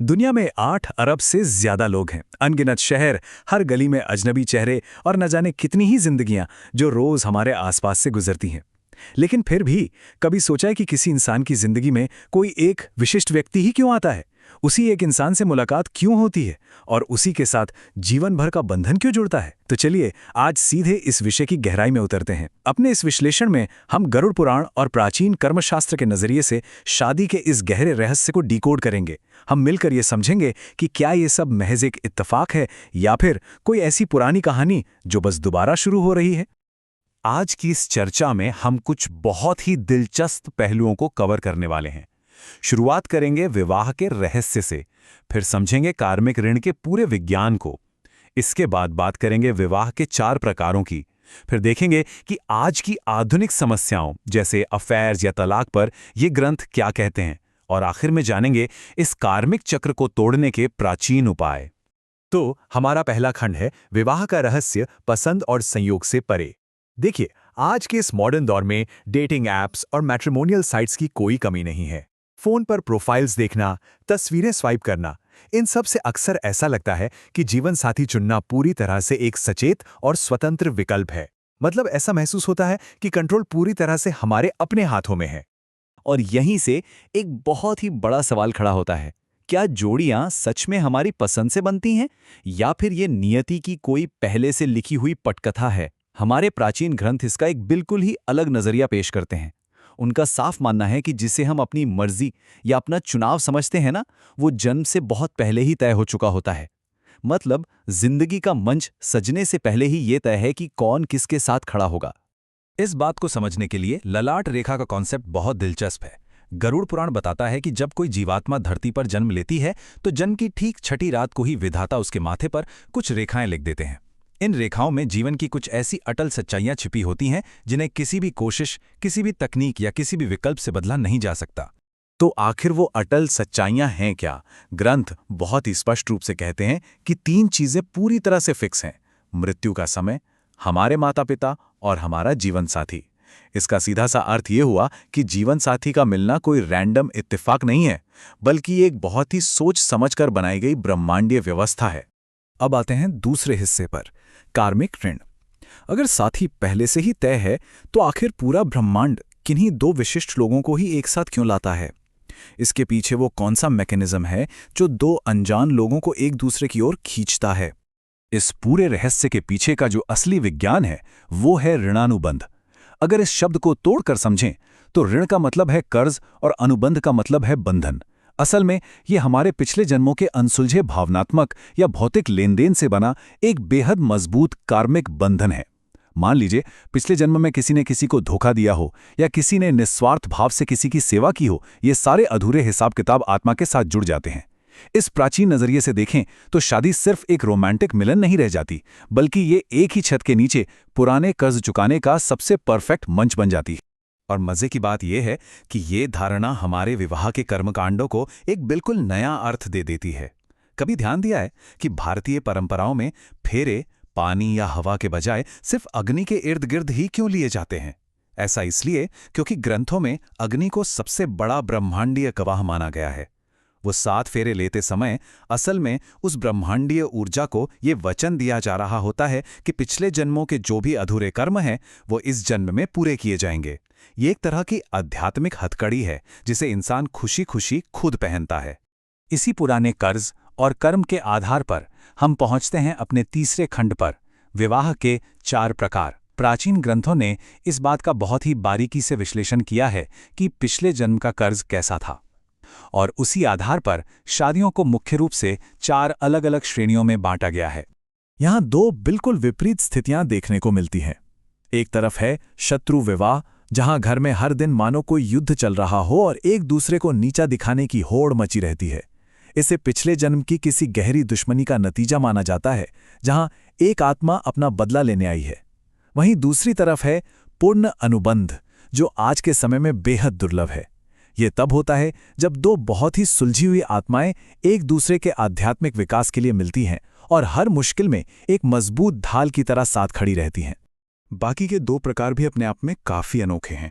दुनिया में 8 अरब से ज्यादा लोग हैं, अनगिनत शहर, हर गली में अजनबी चेहरे और न जाने कितनी ही जिंदगियां जो रोज हमारे आसपास से गुजरती हैं। लेकिन फिर भी कभी सोचा है कि किसी इंसान की जिंदगी में कोई एक विशिष्ट व्यक्ति ही क्यों आता है? उसी एक इंसान से मुलाकात क्यों होती है और उसी के साथ जीवन भर का बंधन क्यों जुड़ता है? तो चलिए आज सीधे इस विषय की गहराई में उतरते हैं। अपने इस विश्लेषण में हम गरुड़ पुराण और प्राचीन कर्मशास्त्र के नजरिए से शादी के इस गहरे रहस्य को डिकोड करेंगे। हम मिलकर ये समझेंगे कि क्या ये सब महज एक इत्तेफाक है या फिर कोई ऐसी पुरानी कहानी जो बस दोबारा शुरू हो रही है। आज की इस चर्चा में हम कुछ बहुत ही दिलचस्प पहलुओं को कवर करने वाले हैं। शुरुआत करेंगे विवाह के रहस्य से, फिर समझेंगे कार्मिक ऋण के पूरे विज्ञान को। इसके बाद बात करेंगे विवाह के 4 प्रकारों की, फिर देखेंगे कि आज की आधुनिक समस्याओं जैसे अफेयर्स या तलाक पर ये ग्रंथ क्या कहते हैं, और आखिर में जानेंगे इस कार्मिक चक्र को तोड़ने के प्राचीन उपाय। तो हमारा पहला खंड है विवाह का रहस्य, पसंद और संयोग से परे। देखिए, आज के इस मॉडर्न दौर में डेटिंग ऐप्स और मैट्रिमोनियल साइट्स की कोई कमी नहीं है। फोन पर प्रोफाइल्स देखना, तस्वीरें स्वाइप करना, इन सब से अक्सर ऐसा लगता है कि जीवन साथी चुनना पूरी तरह से एक सचेत और स्वतंत्र विकल्प है। मतलब ऐसा महसूस होता है कि कंट्रोल पूरी तरह से हमारे अपने हाथों में है। और यहीं से एक बहुत ही बड़ा सवाल खड़ा होता है, क्या जोड़ियां सच में हमारी पसंद से बनती हैं या फिर ये नियति की कोई पहले से लिखी हुई पटकथा है? हमारे प्राचीन ग्रंथ इसका एक बिल्कुल ही अलग नजरिया पेश करते हैं। उनका साफ मानना है कि जिसे हम अपनी मर्जी या अपना चुनाव समझते हैं ना, वो जन्म से बहुत पहले ही तय हो चुका होता है। मतलब जिंदगी का मंच सजने से पहले ही ये तय है कि कौन किसके साथ खड़ा होगा। इस बात को समझने के लिए ललाट रेखा का कॉन्सेप्ट बहुत दिलचस्प है। गरुड़ पुराण बताता है कि जब कोई जीवात्मा धरती पर जन्म लेती है तो जन्म की ठीक छठी रात को ही विधाता उसके माथे पर कुछ रेखाएं लिख देते हैं। इन रेखाओं में जीवन की कुछ ऐसी अटल सच्चाइयां छिपी होती हैं जिन्हें किसी भी कोशिश, किसी भी तकनीक या किसी भी विकल्प से बदला नहीं जा सकता। तो आखिर वो अटल सच्चाइयां हैं क्या? ग्रंथ बहुत ही स्पष्ट रूप से कहते हैं कि 3 चीजें पूरी तरह से फिक्स हैं: मृत्यु का समय, हमारे माता पिता और हमारा जीवन साथी। इसका सीधा सा अर्थ ये हुआ कि जीवन साथी का मिलना कोई रैंडम इत्तेफाक नहीं है, बल्कि एक बहुत ही सोच समझकर बनाई गई ब्रह्मांडीय व्यवस्था है। अब आते हैं दूसरे हिस्से पर, कार्मिक ऋण। अगर साथी पहले से ही तय है तो आखिर पूरा ब्रह्मांड किन्हीं 2 विशिष्ट लोगों को ही एक साथ क्यों लाता है? इसके पीछे वो कौन सा मैकेनिज्म है जो 2 अनजान लोगों को एक दूसरे की ओर खींचता है? इस पूरे रहस्य के पीछे का जो असली विज्ञान है वो है ऋणानुबंध। अगर इस शब्द को तोड़कर समझें तो ऋण का मतलब है कर्ज और अनुबंध का मतलब है बंधन। असल में ये हमारे पिछले जन्मों के अनसुलझे भावनात्मक या भौतिक लेनदेन से बना एक बेहद मजबूत कार्मिक बंधन है। मान लीजिए पिछले जन्म में किसी ने किसी को धोखा दिया हो या किसी ने निस्वार्थ भाव से किसी की सेवा की हो, ये सारे अधूरे हिसाब किताब आत्मा के साथ जुड़ जाते हैं। इस प्राचीन नजरिए से देखें तो शादी सिर्फ एक रोमांटिक मिलन नहीं रह जाती, बल्कि ये एक ही छत के नीचे पुराने कर्ज चुकाने का सबसे परफेक्ट मंच बन जाती है। और मजे की बात यह है कि ये धारणा हमारे विवाह के कर्मकांडों को एक बिल्कुल नया अर्थ दे देती है। कभी ध्यान दिया है कि भारतीय परंपराओं में फेरे पानी या हवा के बजाय सिर्फ अग्नि के इर्द गिर्द ही क्यों लिए जाते हैं? ऐसा इसलिए क्योंकि ग्रंथों में अग्नि को सबसे बड़ा ब्रह्मांडीय गवाह माना गया है। वो 7 फेरे लेते समय असल में उस ब्रह्मांडीय ऊर्जा को ये वचन दिया जा रहा होता है कि पिछले जन्मों के जो भी अधूरे कर्म हैं वो इस जन्म में पूरे किए जाएंगे। ये एक तरह की आध्यात्मिक हथकड़ी है जिसे इंसान खुशी खुशी खुद पहनता है। इसी पुराने कर्ज और कर्म के आधार पर हम पहुंचते हैं अपने तीसरे खंड पर, विवाह के 4 प्रकार। प्राचीन ग्रंथों ने इस बात का बहुत ही बारीकी से विश्लेषण किया है कि पिछले जन्म का कर्ज कैसा था, और उसी आधार पर शादियों को मुख्य रूप से 4 अलग-अलग श्रेणियों में बांटा गया है। यहाँ 2 बिल्कुल विपरीत स्थितियां देखने को मिलती हैं। एक तरफ है शत्रु विवाह, जहां घर में हर दिन मानो कोई युद्ध चल रहा हो और एक दूसरे को नीचा दिखाने की होड़ मची रहती है। इसे पिछले जन्म की किसी गहरी दुश्मनी का नतीजा माना जाता है, जहां एक आत्मा अपना बदला लेने आई है। वहीं दूसरी तरफ है पूर्ण अनुबंध, जो आज के समय में बेहद दुर्लभ है। ये तब होता है जब 2 बहुत ही सुलझी हुई आत्माएं एक दूसरे के आध्यात्मिक विकास के लिए मिलती हैं और हर मुश्किल में एक मजबूत ढाल की तरह साथ खड़ी रहती हैं। बाकी के 2 प्रकार भी अपने आप में काफी अनोखे हैं।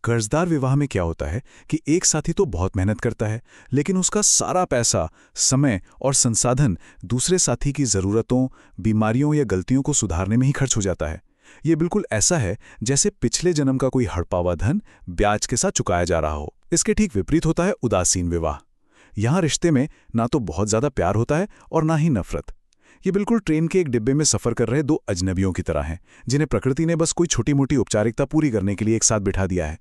कर्जदार विवाह में क्या होता है कि एक साथी तो बहुत मेहनत करता है, लेकिन उसका सारा पैसा, समय और संसाधन दूसरे साथी की ज़रूरतों, बीमारियों या गलतियों को सुधारने में ही खर्च हो जाता है। ये बिल्कुल ऐसा है जैसे पिछले जन्म का कोई हड़पावा धन ब्याज के साथ चुकाया जा रहा हो। इसके ठीक विपरीत होता है उदासीन विवाह। यहाँ रिश्ते में ना तो बहुत ज़्यादा प्यार होता है और ना ही नफरत। ये बिल्कुल ट्रेन के एक डिब्बे में सफ़र कर रहे दो अजनबियों की तरह हैं, जिन्हें प्रकृति ने बस कोई छोटी मोटी औपचारिकता पूरी करने के लिए एक साथ बिठा दिया है।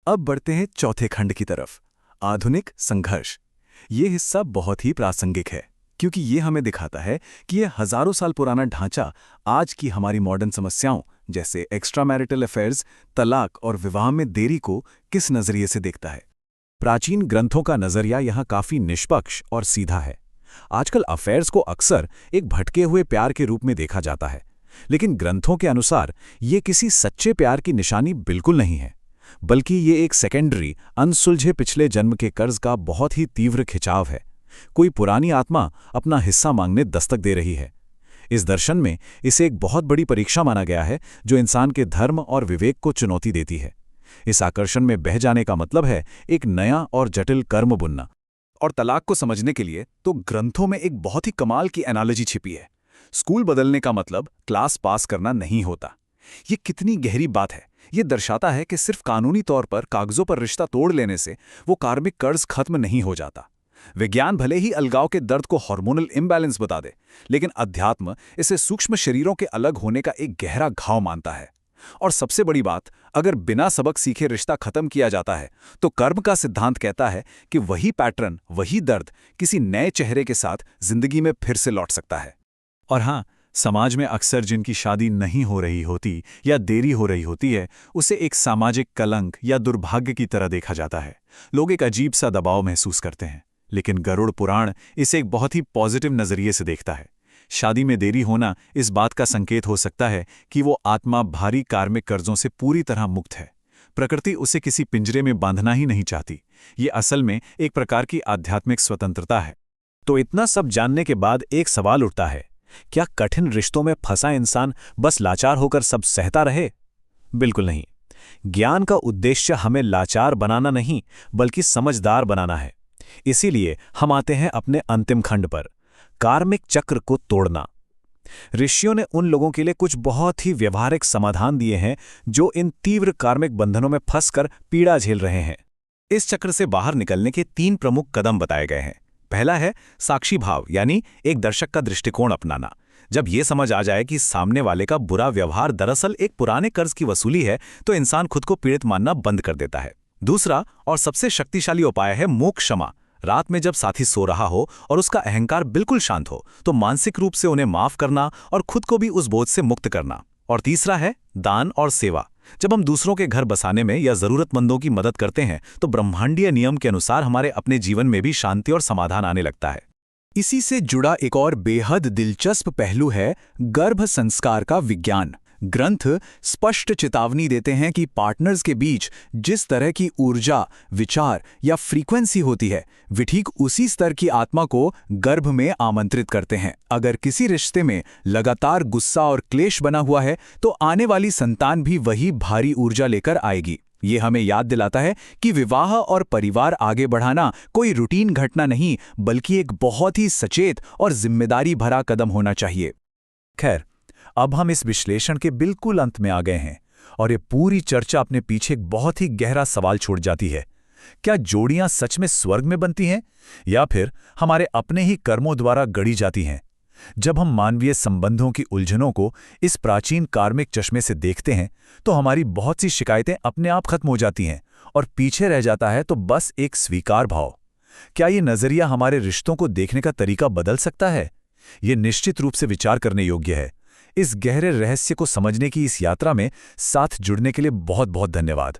अब बढ़ते हैं चौथे खंड की तरफ, आधुनिक संघर्ष। ये हिस्सा बहुत ही प्रासंगिक है, क्योंकि ये हमें दिखाता है कि ये हजारों साल पुराना ढांचा आज की हमारी मॉडर्न समस्याओं जैसे एक्स्ट्रा मैरिटल अफेयर्स, तलाक और विवाह में देरी को किस नजरिए से देखता है। प्राचीन ग्रंथों का नजरिया यहाँ काफी निष्पक्ष और सीधा है। आजकल अफेयर्स को अक्सर एक भटके हुए प्यार के रूप में देखा जाता है, लेकिन ग्रंथों के अनुसार ये किसी सच्चे प्यार की निशानी बिल्कुल नहीं है, बल्कि ये एक सेकेंडरी, अनसुलझे पिछले जन्म के कर्ज का बहुत ही तीव्र खिंचाव है। कोई पुरानी आत्मा अपना हिस्सा मांगने दस्तक दे रही है। इस दर्शन में इसे एक बहुत बड़ी परीक्षा माना गया है, जो इंसान के धर्म और विवेक को चुनौती देती है। इस आकर्षण में बह जाने का मतलब है एक नया और जटिल कर्म बुनना। और तलाक को समझने के लिए तो ग्रंथों में एक बहुत ही कमाल की एनालॉजी छिपी है। स्कूल बदलने का मतलब क्लास पास करना नहीं होता। ये कितनी गहरी बात है। ये दर्शाता है कि सिर्फ कानूनी तौर पर कागजों पर रिश्ता तोड़ लेने से वो कार्मिक कर्ज खत्म नहीं हो जाता। विज्ञान भले ही अलगाव के दर्द को हार्मोनल इम्बैलेंस बता दे, लेकिन अध्यात्म इसे सूक्ष्म शरीरों के अलग होने का एक गहरा घाव मानता है। और सबसे बड़ी बात, अगर बिना सबक सीखे रिश्ता खत्म किया जाता है तो कर्म का सिद्धांत कहता है कि वही पैटर्न, वही दर्द किसी नए चेहरे के साथ जिंदगी में फिर से लौट सकता है। और हाँ, समाज में अक्सर जिनकी शादी नहीं हो रही होती या देरी हो रही होती है, उसे एक सामाजिक कलंक या दुर्भाग्य की तरह देखा जाता है। लोग एक अजीब सा दबाव महसूस करते हैं, लेकिन गरुड़ पुराण इसे एक बहुत ही पॉजिटिव नजरिए से देखता है। शादी में देरी होना इस बात का संकेत हो सकता है कि वो आत्मा भारी कार्मिक कर्जों से पूरी तरह मुक्त है। प्रकृति उसे किसी पिंजरे में बांधना ही नहीं चाहती। ये असल में एक प्रकार की आध्यात्मिक स्वतंत्रता है। तो इतना सब जानने के बाद एक सवाल उठता है, क्या कठिन रिश्तों में फंसा इंसान बस लाचार होकर सब सहता रहे? बिल्कुल नहीं। ज्ञान का उद्देश्य हमें लाचार बनाना नहीं, बल्कि समझदार बनाना है। इसीलिए हम आते हैं अपने अंतिम खंड पर, कार्मिक चक्र को तोड़ना। ऋषियों ने उन लोगों के लिए कुछ बहुत ही व्यवहारिक समाधान दिए हैं जो इन तीव्र कार्मिक बंधनों में फंसकर पीड़ा झेल रहे हैं। इस चक्र से बाहर निकलने के 3 प्रमुख कदम बताए गए हैं। पहला है साक्षी भाव, यानी एक दर्शक का दृष्टिकोण अपनाना। जब यह समझ आ जाए कि सामने वाले का बुरा व्यवहार दरअसल एक पुराने कर्ज की वसूली है, तो इंसान खुद को पीड़ित मानना बंद कर देता है। दूसरा और सबसे शक्तिशाली उपाय है मोक्ष क्षमा। रात में जब साथी सो रहा हो और उसका अहंकार बिल्कुल शांत हो, तो मानसिक रूप से उन्हें माफ करना और खुद को भी उस बोझ से मुक्त करना। और तीसरा है दान और सेवा। जब हम दूसरों के घर बसाने में या जरूरतमंदों की मदद करते हैं, तो ब्रह्मांडीय नियम के अनुसार हमारे अपने जीवन में भी शांति और समाधान आने लगता है। इसी से जुड़ा एक और बेहद दिलचस्प पहलू है गर्भ संस्कार का विज्ञान। ग्रंथ स्पष्ट चेतावनी देते हैं कि पार्टनर्स के बीच जिस तरह की ऊर्जा, विचार या फ्रीक्वेंसी होती है, वे ठीक उसी स्तर की आत्मा को गर्भ में आमंत्रित करते हैं। अगर किसी रिश्ते में लगातार गुस्सा और क्लेश बना हुआ है, तो आने वाली संतान भी वही भारी ऊर्जा लेकर आएगी। ये हमें याद दिलाता है कि विवाह और परिवार आगे बढ़ाना कोई रूटीन घटना नहीं, बल्कि एक बहुत ही सचेत और जिम्मेदारी भरा कदम होना चाहिए। खैर, अब हम इस विश्लेषण के बिल्कुल अंत में आ गए हैं, और ये पूरी चर्चा अपने पीछे एक बहुत ही गहरा सवाल छोड़ जाती है। क्या जोड़ियां सच में स्वर्ग में बनती हैं, या फिर हमारे अपने ही कर्मों द्वारा गढ़ी जाती हैं? जब हम मानवीय संबंधों की उलझनों को इस प्राचीन कार्मिक चश्मे से देखते हैं, तो हमारी बहुत सी शिकायतें अपने आप खत्म हो जाती हैं, और पीछे रह जाता है तो बस एक स्वीकार भाव। क्या ये नजरिया हमारे रिश्तों को देखने का तरीका बदल सकता है? ये निश्चित रूप से विचार करने योग्य है। इस गहरे रहस्य को समझने की इस यात्रा में साथ जुड़ने के लिए बहुत बहुत धन्यवाद।